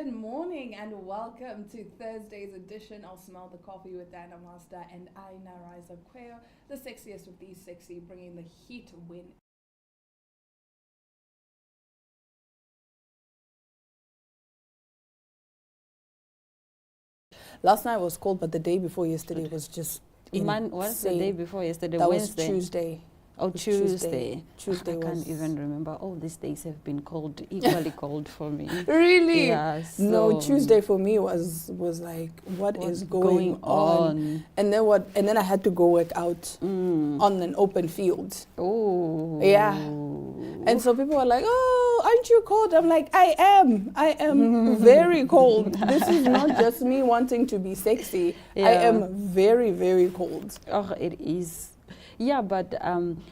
Good morning and welcome to Thursday's edition of Smell the Coffee with Diana Master and Aina Riza Quayo, the sexiest of these sexy, bringing the heat win. Last night was cold, but the day before yesterday was just insane. What's the day before yesterday? That Wednesday. was Tuesday. Oh, Tuesday. Tuesday I can't even remember. All these days have been cold, equally cold for me. Really? Yeah. No, Tuesday for me was like, what is going on? And then I had to go work out on an open field. Oh. Yeah. And so people were like, "Oh, aren't you cold?" I'm like, I am very cold. This is not just me wanting to be sexy. Yeah. I am very, very cold. Oh, it is. Yeah, but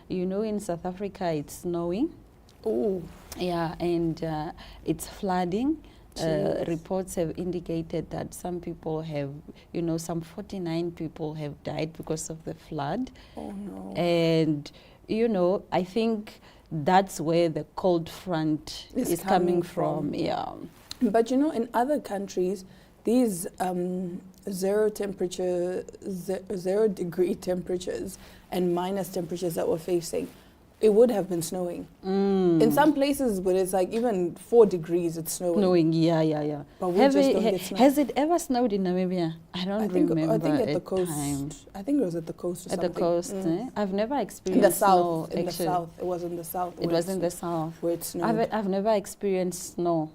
in South Africa it's snowing. Oh. Yeah, and it's flooding. Reports have indicated that some people have, some 49 people have died because of the flood. Oh no. And, I think that's where the cold front is coming from. Yeah. But in other countries, these zero degree temperatures and minus temperatures that we're facing, it would have been snowing. In some places where it's like even 4 degrees, it's snowing. Yeah. But we just don't get snow. Has it ever snowed in Namibia? I don't remember. I think at the coast. Time. I think it was at the coast or something. At the coast, I've never experienced in the south. snow. In the south, it was in the south. It was in the south where it snowed. I've never experienced snow.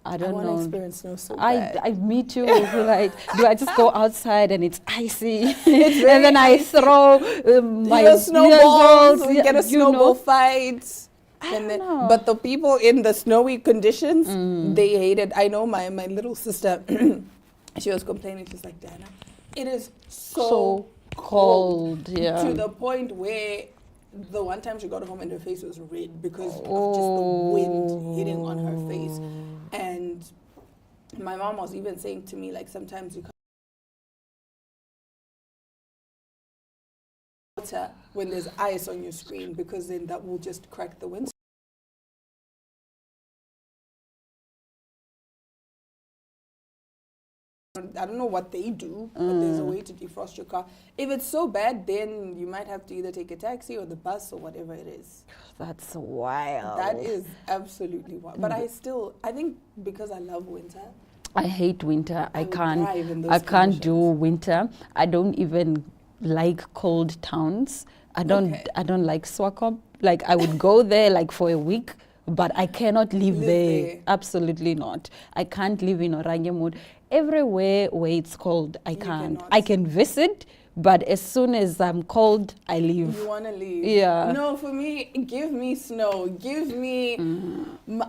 I don't know. I want to experience snow so bad. Me too. Like, do I just go outside and it's icy, and then I throw my snowballs, we get a snowball fight. I don't know. But the people in the snowy conditions, they hate it. I know my little sister, she was complaining. She's like, "Diana, it is so cold." Yeah. To the point where the one time she got home and her face was red because of just the wind hitting on her face. And my mom was even saying to me, like, sometimes you can't water when there's ice on your screen because then that will just crack the windscreen. I don't know what they do, but there's a way to defrost your car. If it's so bad, then you might have to either take a taxi or the bus or whatever it is. That's wild. That is absolutely wild. But I think because I love winter. I hate winter. I can't do winter. I don't even like cold towns. I don't like Swakop. Like, I would go there like for a week, but I cannot live there. Absolutely not. I can't live in Oranjemund. Everywhere where it's cold, I can't. I can visit, but as soon as I'm cold, I leave. You want to leave? Yeah. No, for me, give me snow. Give me...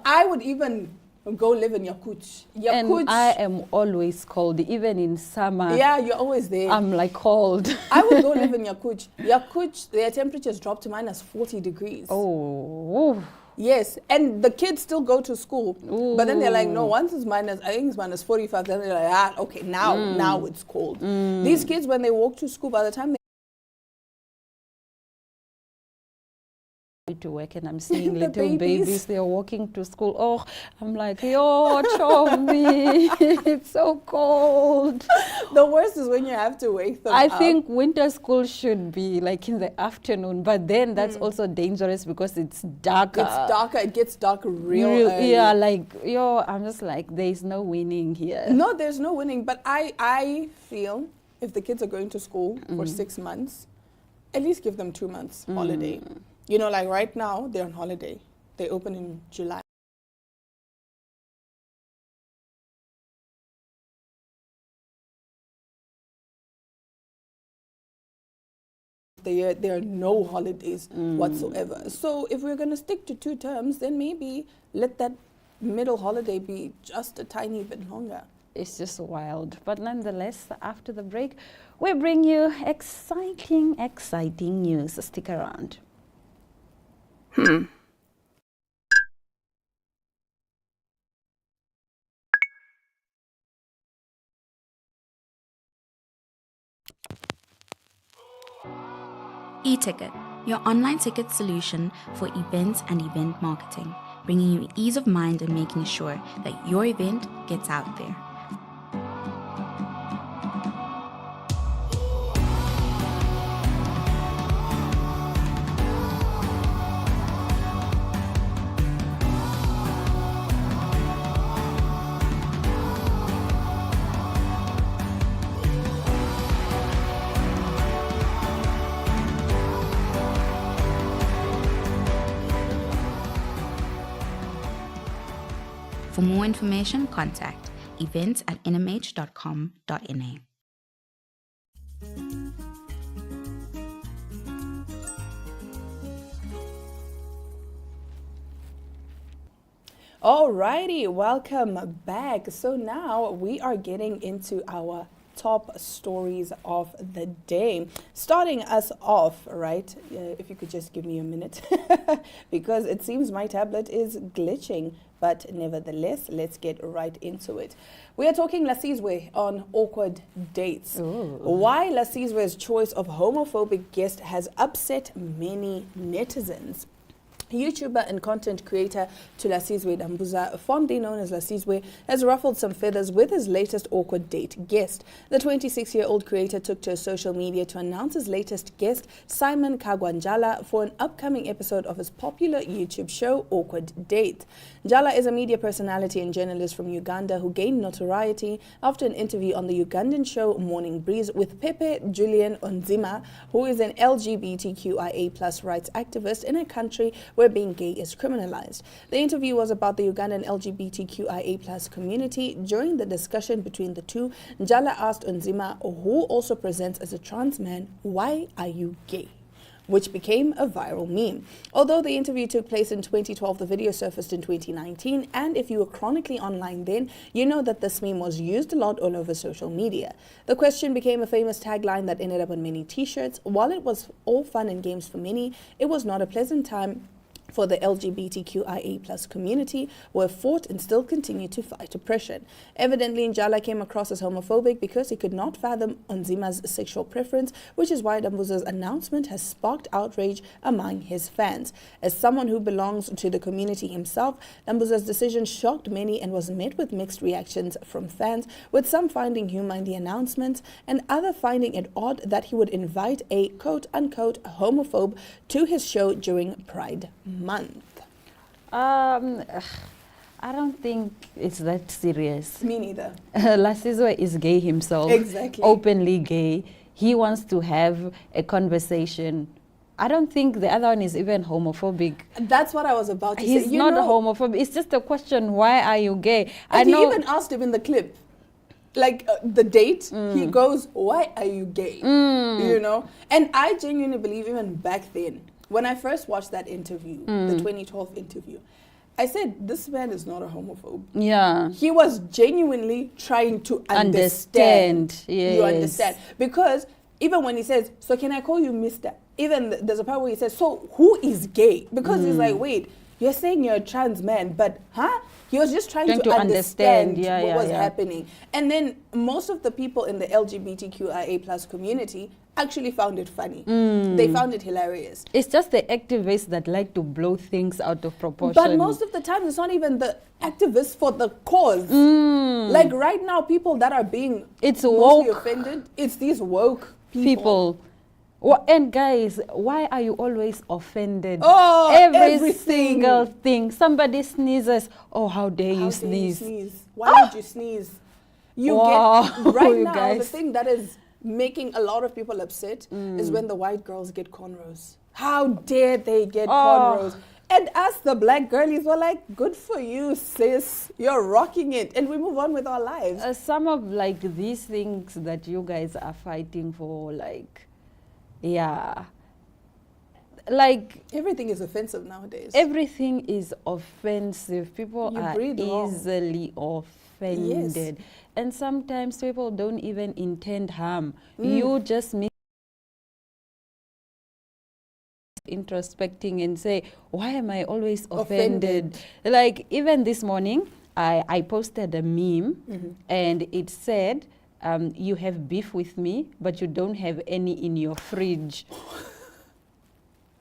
I would even go live in Yakut. And I am always cold, even in summer. Yeah, you're always there. I'm like cold. I would go live in Yakut. Yakut, their temperatures drop to minus 40 degrees. Oh. Yes, and the kids still go to school. But then they're like, no, once it's I think it's minus 45, then they're like, okay, now it's cold. These kids, when they walk to school, by the time to work and I'm seeing little babies, they're walking to school. Oh, I'm like, yo, Chomi, it's so cold. The worst is when you have to wake them up. I think winter school should be like in the afternoon, but then that's also dangerous because it's darker. It's darker. It gets dark real early. Yeah, like, I'm just like, there's no winning here. No, there's no winning. But I feel if the kids are going to school for 6 months, at least give them 2 months holiday. Like right now, they're on holiday. They open in July. There are no holidays whatsoever. So if we're going to stick to 2 terms, then maybe let that middle holiday be just a tiny bit longer. It's just wild. But nonetheless, after the break, we bring you exciting news. Stick around. eTicket, your online ticket solution for events and event marketing, bringing you ease of mind and making sure that your event gets out there. For more information, contact events@nmh.com.na. Alrighty, welcome back. So now we are getting into our top stories of the day. Starting us off, right? If you could just give me a minute, because it seems my tablet is glitching. But nevertheless, let's get right into it. We are talking Lasizwe on awkward dates. Ooh. Why Lasizwe's choice of homophobic guest has upset many netizens. YouTuber and content creator Thulasizwe Dambuza, fondly known as Lasizwe, has ruffled some feathers with his latest awkward date guest. The 26-year-old creator took to social media to announce his latest guest, Simon Kagwanjala, for an upcoming episode of his popular YouTube show, Awkward Date. Njala is a media personality and journalist from Uganda who gained notoriety after an interview on the Ugandan show Morning Breeze with Pepe Julian Onzima, who is an LGBTQIA+ rights activist in a country where being gay is criminalized. The interview was about the Ugandan LGBTQIA+ community. During the discussion between the two, Njala asked Onzima, who also presents as a trans man, "Why are you gay?" which became a viral meme. Although the interview took place in 2012, the video surfaced in 2019, and if you were chronically online then, you know that this meme was used a lot all over social media. The question became a famous tagline that ended up on many t-shirts. While it was all fun and games for many, it was not a pleasant time for the LGBTQIA+ community, who have fought and still continue to fight oppression. Evidently, Njala came across as homophobic because he could not fathom Onzima's sexual preference, which is why Dambuza's announcement has sparked outrage among his fans. As someone who belongs to the community himself, Dambuza's decision shocked many and was met with mixed reactions from fans, with some finding humor in the announcement and others finding it odd that he would invite a quote-unquote homophobe to his show during Pride Month. I don't think it's that serious. Me neither. Lasizwe is gay himself. Exactly. Openly gay. He wants to have a conversation. I don't think the other one is even homophobic. That's what I was about to say. He's not a homophobic. It's just a question, why are you gay? And he even asked him in the clip, like the date, he goes, "Why are you gay?" You know? And I genuinely believe even back then, when I first watched that interview, the 2012 interview, I said, this man is not a homophobe. Yeah. He was genuinely trying to understand. Yes. You understand? Because even when he says, "So can I call you Mr.?" Even there's a part where he says, "So who is gay?" Because he's like, wait, you're saying you're a trans man, but He was just trying to understand what was happening. And then most of the people in the LGBTQIA+ community actually found it funny. They found it hilarious. It's just the activists that like to blow things out of proportion. But most of the time, it's not even the activists for the cause. Like right now, people that are being mostly offended, it's these woke people. And guys, why are you always offended? Oh, every single thing. Somebody sneezes. Oh, how dare you sneeze? Why would you sneeze? You get right now. Guys. The thing that is making a lot of people upset is when the white girls get cornrows. How dare they get cornrows? And us, the black girlies, were like, good for you, sis. You're rocking it. And we move on with our lives. Some of like these things that you guys are fighting for, like, like everything is offensive nowadays. Everything is offensive. People are easily offended. Yes. And sometimes people don't even intend harm. You just introspecting and say, why am I always offended? Like even this morning, I posted a meme and it said, you have beef with me, but you don't have any in your fridge.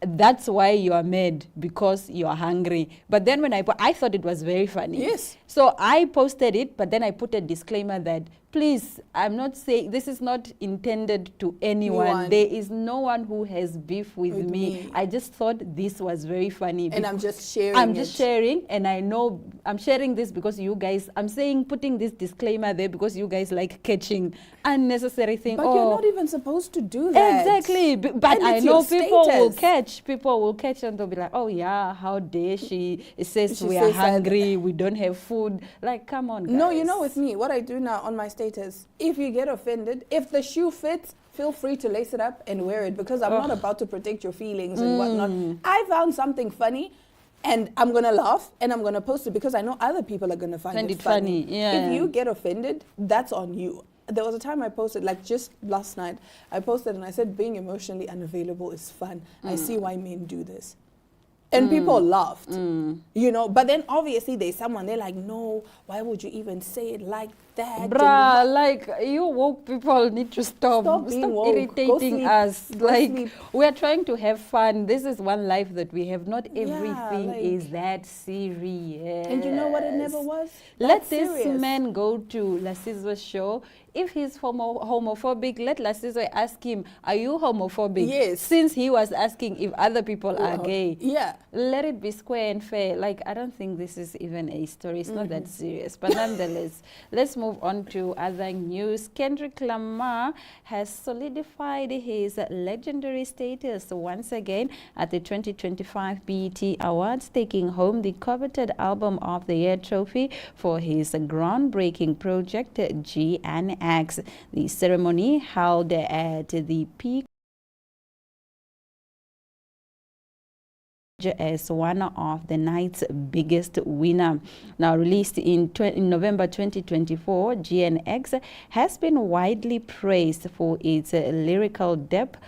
that's why you are mad, because you are hungry. But then when I thought it was very funny. Yes. So I posted it, but then I put a disclaimer that, please, I'm not saying, this is not intended to anyone. There is no one who has beef with me. I just thought this was very funny. And I'm just sharing I'm just sharing, and I know I'm sharing this because you guys, I'm saying, putting this disclaimer there because you guys like catching unnecessary things. But you're not even supposed to do that. Exactly. But And I it's know your people will status. catch. People will catch and they'll be like, oh yeah, how dare she? It says She we are says that- hungry, we don't have food. Like, come on, guys. No, you know, with me, what I do now on my status, if you get offended, if the shoe fits, feel free to lace it up and wear it, because I'm not about to protect your feelings and whatnot. I found something funny, and I'm going to laugh, and I'm going to post it because I know other people are going to find it funny. Yeah. If you get offended, that's on you. There was a time I posted, like just last night, I posted and I said, being emotionally unavailable is fun. I see why men do this. And people laughed, you know. But then obviously there's someone, they're like, no, why would you even say it like that? Bruh, like, you woke people need to stop being woke. Go irritating sleep. us. Go Like, sleep. we are trying to have fun. This is one life that we have. Not Yeah, everything like- is that serious. And you know what it never was? Let That's this serious. man go to Lasizwe's show. If he's homophobic, let Lasizwe ask him, are you homophobic? Yes. Since he was asking if other people are gay. Yeah. Let it be square and fair. Like, I don't think this is even a story. It's not that serious. But nonetheless, let's move on to other news. Kendrick Lamar has solidified his legendary status once again at the 2025 BET Awards, taking home the coveted Album of the Year trophy for his groundbreaking project, GNX. The ceremony held at the Peak as one of the night's biggest winner. Now released in November 2024, GNX has been widely praised for its lyrical depth,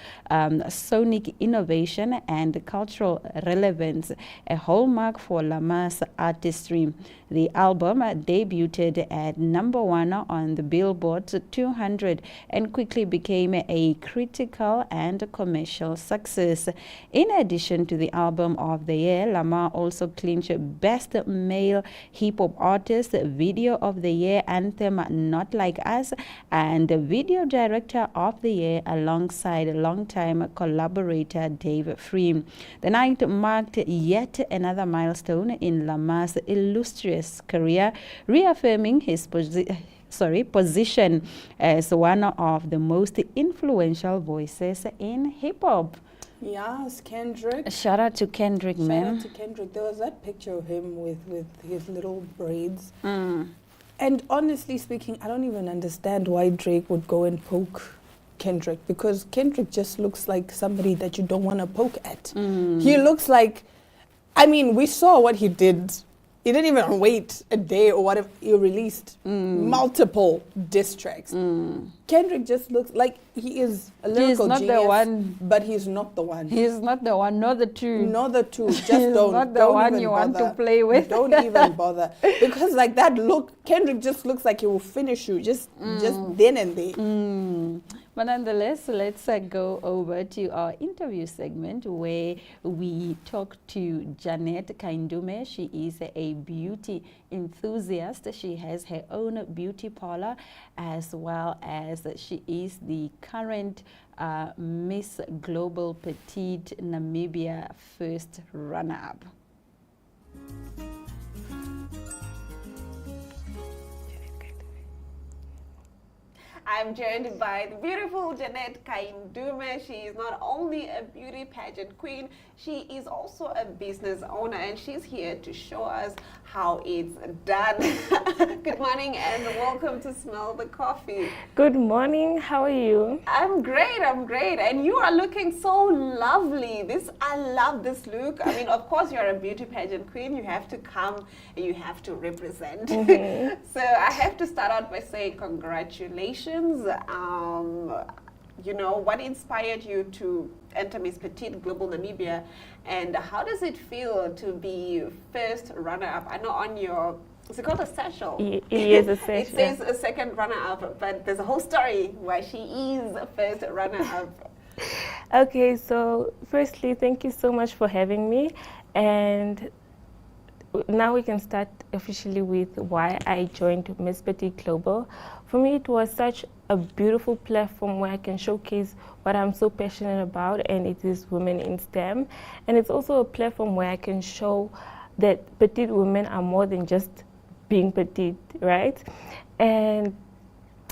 sonic innovation, and cultural relevance, a hallmark for Lamar's artistry. The album debuted at #1 on the Billboard 200 and quickly became a critical and commercial success. In addition to the Album of the Year, Lamar also clinched Best Male Hip Hop Artist, Video of the Year anthem Not Like Us, and Video Director of the Year alongside longtime collaborator Dave Free. The night marked yet another milestone in Lamar's illustrious career, reaffirming his position as one of the most influential voices in hip hop. Yes, Kendrick. Shout out to Kendrick, Shout man. out to Kendrick. There was that picture of him with his little braids. And honestly speaking, I don't even understand why Drake would go and poke Kendrick, because Kendrick just looks like somebody that you don't want to poke at. He looks like, I mean, we saw what he did. He didn't even wait a day or whatever. He released multiple diss tracks. Kendrick just looks like he is a lyrical not the genius, one. but he's not the one. He's not the one, nor the two. Not the two. Just He's don't. not the don't one even you want to bother. play with. Don't even bother, because like that look, Kendrick just looks like he will finish you just then and there. But nonetheless, let's go over to our interview segment where we talk to Janet Kaindume. She is a beauty enthusiast. She has her own beauty parlor, as well as she is the current Miss Global Petite Namibia first runner-up. I'm joined by the beautiful Janet Kaindume. She is not only a beauty pageant queen, she is also a business owner, and she's here to show us how it's done. Good morning and welcome to Smell the Coffee. Good morning, how are you? I'm great, and you are looking so lovely. I love this look. I mean, of course you're a beauty pageant queen, you have to come and you have to represent. So I have to start out by saying congratulations. You know, what inspired you to enter Miss Petite Global Namibia, and how does it feel to be first runner-up? I know on your, is it called a satchel? Yes, a It satchel. says a second runner-up, but there's a whole story why she is a first runner-up. Okay, so firstly, thank you so much for having me. And now we can start officially with why I joined Miss Petite Global. For me, it was such a beautiful platform where I can showcase what I'm so passionate about, and it is women in STEM. And it's also a platform where I can show that petite women are more than just being petite, right? And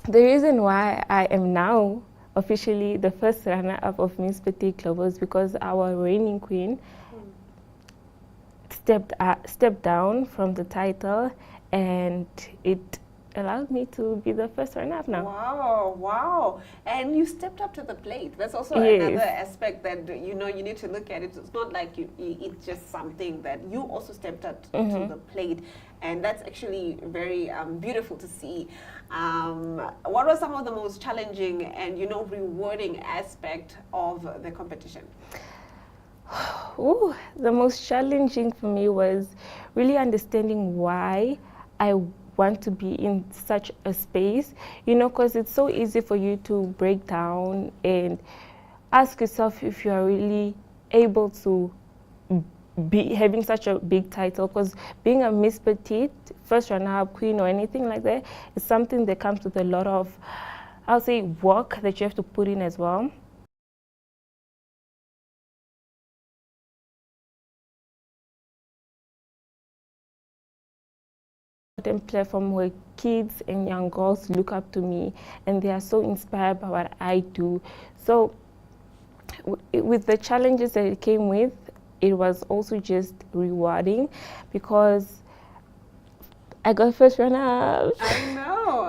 the reason why I am now officially the first runner-up of Miss Petite Global is because our reigning queen stepped down from the title, and it allowed me to be the first runner-up now. Wow, wow. And you stepped up to the plate. That's also Yes. another aspect that, you know, you need to look at it. It's not like it's just something that you also stepped up to the plate. And that's actually very beautiful to see. What were some of the most challenging and, you know, rewarding aspect of the competition? Ooh, the most challenging for me was really understanding why I want to be in such a space, you know, because it's so easy for you to break down and ask yourself if you are really able to be having such a big title, because being a Miss Petite, first runner-up queen or anything like that is something that comes with a lot of, I'll say, work that you have to put in as well. Platform where kids and young girls look up to me and they are so inspired by what I do. So with the challenges that it came with, it was also just rewarding because I got first runner-up. I know.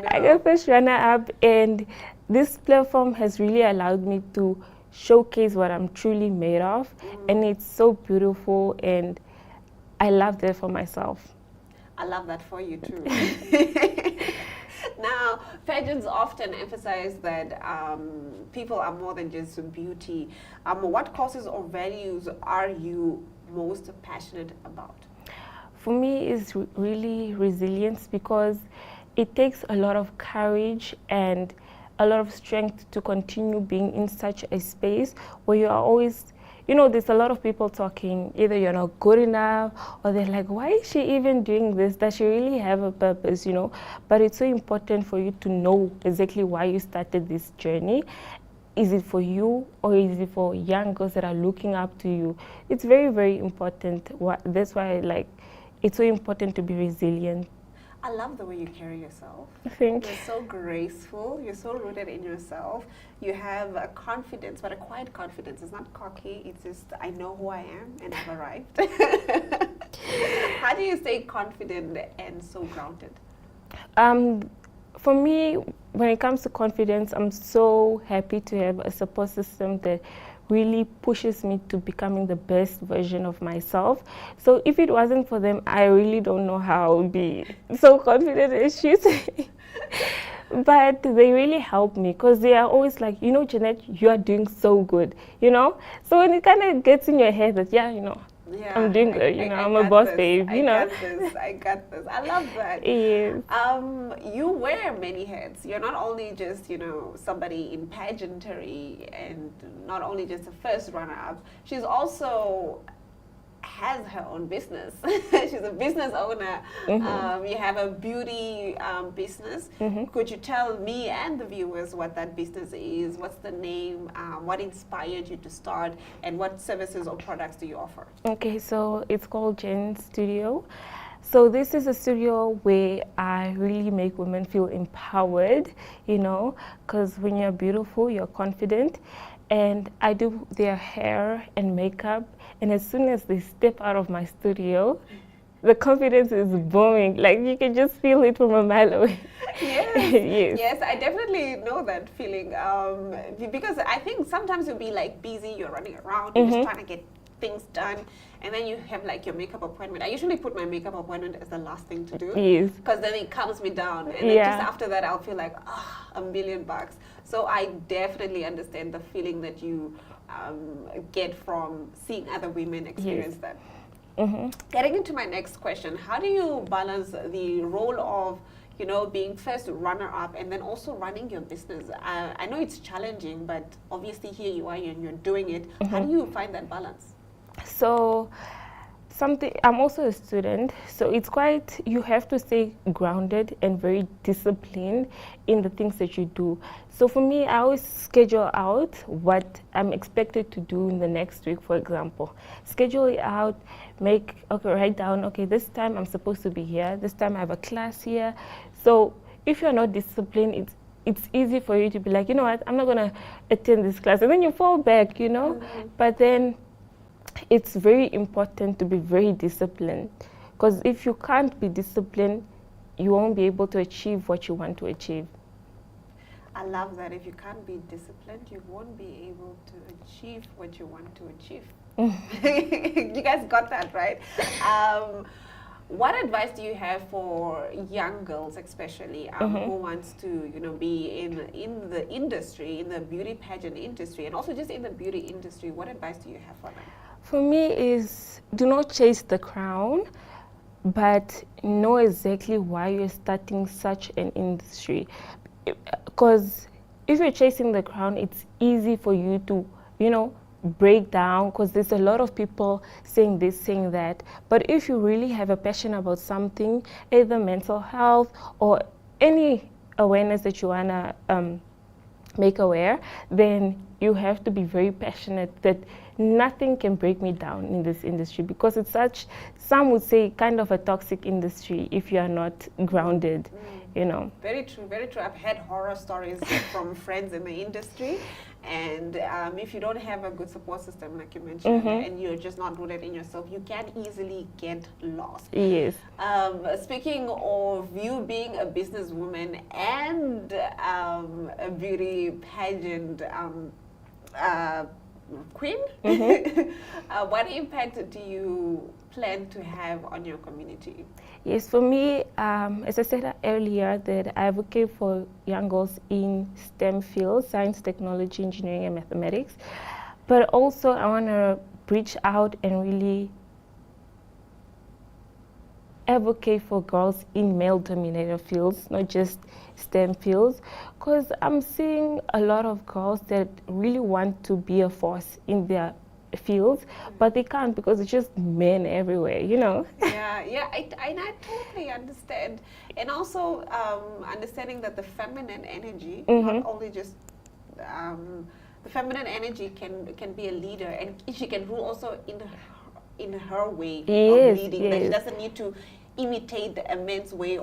I got first runner-up, and this platform has really allowed me to showcase what I'm truly made of, and it's so beautiful, and I love that for myself. I love that for you too. Now, pageants often emphasize that people are more than just beauty. What causes or values are you most passionate about? For me, it's really resilience, because it takes a lot of courage and a lot of strength to continue being in such a space where you are always, you know, there's a lot of people talking, either you're not good enough, or they're like, why is she even doing this? Does she really have a purpose, you know? But it's so important for you to know exactly why you started this journey. Is it for you, or is it for young girls that are looking up to you? It's very, very important. That's why, it's so important to be resilient. I love the way you carry yourself. Thank You're so graceful. You're so rooted in yourself. You have a confidence, but a quiet confidence. It's not cocky. It's just, I know who I am and I've arrived. How do you stay confident and so grounded? For me, when it comes to confidence, I'm so happy to have a support system that really pushes me to becoming the best version of myself. So if it wasn't for them, I really don't know how I would be so confident as she said. But they really help me, because they are always like, you know, Jeanette, you are doing so good, you know? So when it kind of gets in your head that, yeah, you know, Yeah, I'm doing good, you know, I'm a boss babe, you know. I got this. I love that. Yes. You wear many hats. You're not only just, you know, somebody in pageantry and not only just a first runner-up. She's also has her own business. She's a business owner. You have a beauty business. Could you tell me and the viewers what that business is? What's the name? What inspired you to start? And what services or products do you offer? Okay, so it's called Jen Studio. So this is a studio where I really make women feel empowered, you know, because when you're beautiful, you're confident. And I do their hair and makeup. And as soon as they step out of my studio, the confidence is booming. Like, you can just feel it from a mile away. Yes. Yes. Yes, I definitely know that feeling. Because I think sometimes you'll be like busy, you're running around, you're just trying to get things done, and then you have like your makeup appointment. I usually put my makeup appointment as the last thing to do. Yes. Because then it calms me down. And then just after that, I'll feel like, $1 million. So I definitely understand the feeling that you get from seeing other women experience that. Getting into my next question, how do you balance the role of, you know, being first runner-up and then also running your business? I know it's challenging, but obviously here you are and you're doing it. How do you find that balance? So I'm also a student, so it's quite, you have to stay grounded and very disciplined in the things that you do. So for me, I always schedule out what I'm expected to do in the next week, for example. Schedule it out, write down, okay, this time I'm supposed to be here, this time I have a class here. So if you're not disciplined, it's easy for you to be like, you know what, I'm not gonna attend this class, and then you fall back, you know. But then it's very important to be very disciplined, because if you can't be disciplined, you won't be able to achieve what you want to achieve. I love that. If you can't be disciplined, you won't be able to achieve what you want to achieve. You guys got that, right? What advice do you have for young girls, especially who wants to, you know, be in the industry, in the beauty pageant industry, and also just in the beauty industry? What advice do you have for them? For me is, do not chase the crown, but know exactly why you're starting such an industry. Because if you're chasing the crown, it's easy for you to, you know, break down, because there's a lot of people saying this, saying that. But if you really have a passion about something, either mental health or any awareness that you wanna make aware, then you have to be very passionate that nothing can break me down in this industry, because it's such, some would say, kind of a toxic industry if you are not grounded, you know. Very true, very true. I've had horror stories from friends in the industry, and if you don't have a good support system, like you mentioned, and you're just not rooted in yourself, you can easily get lost. Yes. Speaking of you being a businesswoman and a beauty pageant queen, what impact do you plan to have on your community? Yes, for me, as I said earlier, that I advocate for young girls in STEM fields, science, technology, engineering, and mathematics. But also I want to reach out and really advocate for girls in male-dominated fields, not just STEM fields, because I'm seeing a lot of girls that really want to be a force in their fields, but they can't because it's just men everywhere, you know. Yeah, I totally understand. And also understanding that the feminine energy, not only just the feminine energy can be a leader, and she can rule also in her way of leading. That she doesn't need to imitate a man's way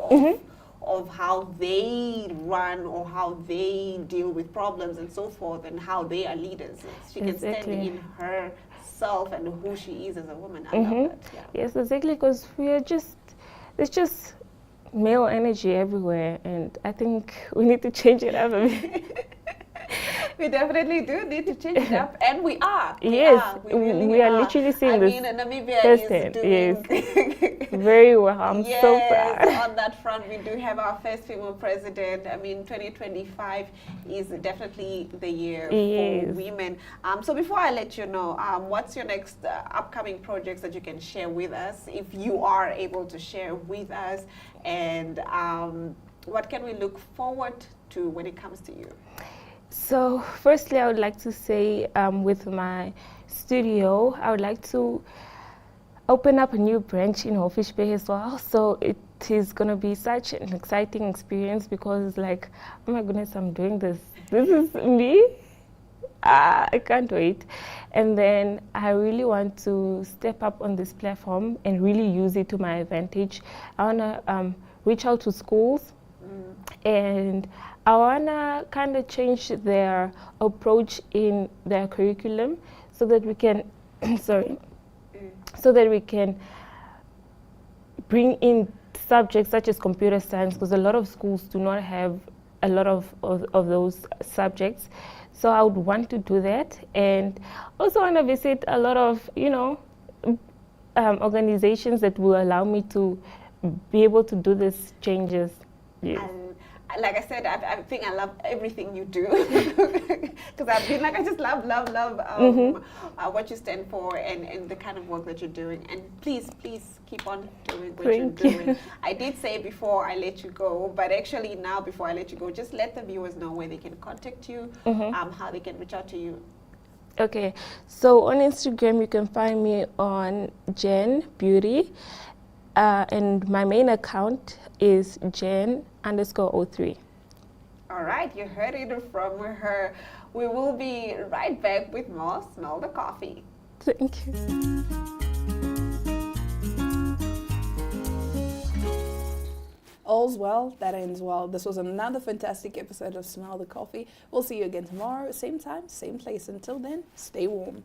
of how they run or how they deal with problems and so forth, and how they are leaders. She can stand in herself and who she is as a woman. I love that. Yeah. Yes, exactly, because it's just male energy everywhere, and I think we need to change it up a bit. We definitely do need to change it up, and we are. We are literally seeing this. I mean, Namibia is doing very well. I'm so proud. On that front, we do have our first female president. I mean, 2025 is definitely the year for women. So before I let you know, what's your next upcoming projects that you can share with us, if you are able to share with us, and what can we look forward to when it comes to you? So firstly, I would like to say with my studio, I would like to open up a new branch in Hawfish Bay as well. So it is going to be such an exciting experience, because it's like, oh my goodness, I'm doing this. This is me. I can't wait. And then I really want to step up on this platform and really use it to my advantage. I want to reach out to schools, and I want to kind of change their approach in their curriculum so that we can, so that we can bring in subjects such as computer science, because a lot of schools do not have a lot of those subjects. So I would want to do that, and also want to visit a lot of, you know, organizations that will allow me to be able to do these changes. Yes. like I said, I think I love everything you do because I've been like, I just love what you stand for and the kind of work that you're doing. And please keep on doing what you're doing. I did say before I let you go, but actually now before I let you go, just let the viewers know where they can contact you, how they can reach out to you. Okay, so on Instagram you can find me on Jen Beauty, and my main account is Jen_03. All right, you heard it from her. We will be right back with more Smell the Coffee. Thank you. All's well, that ends well. This was another fantastic episode of Smell the Coffee. We'll see you again tomorrow, same time, same place. Until then, stay warm.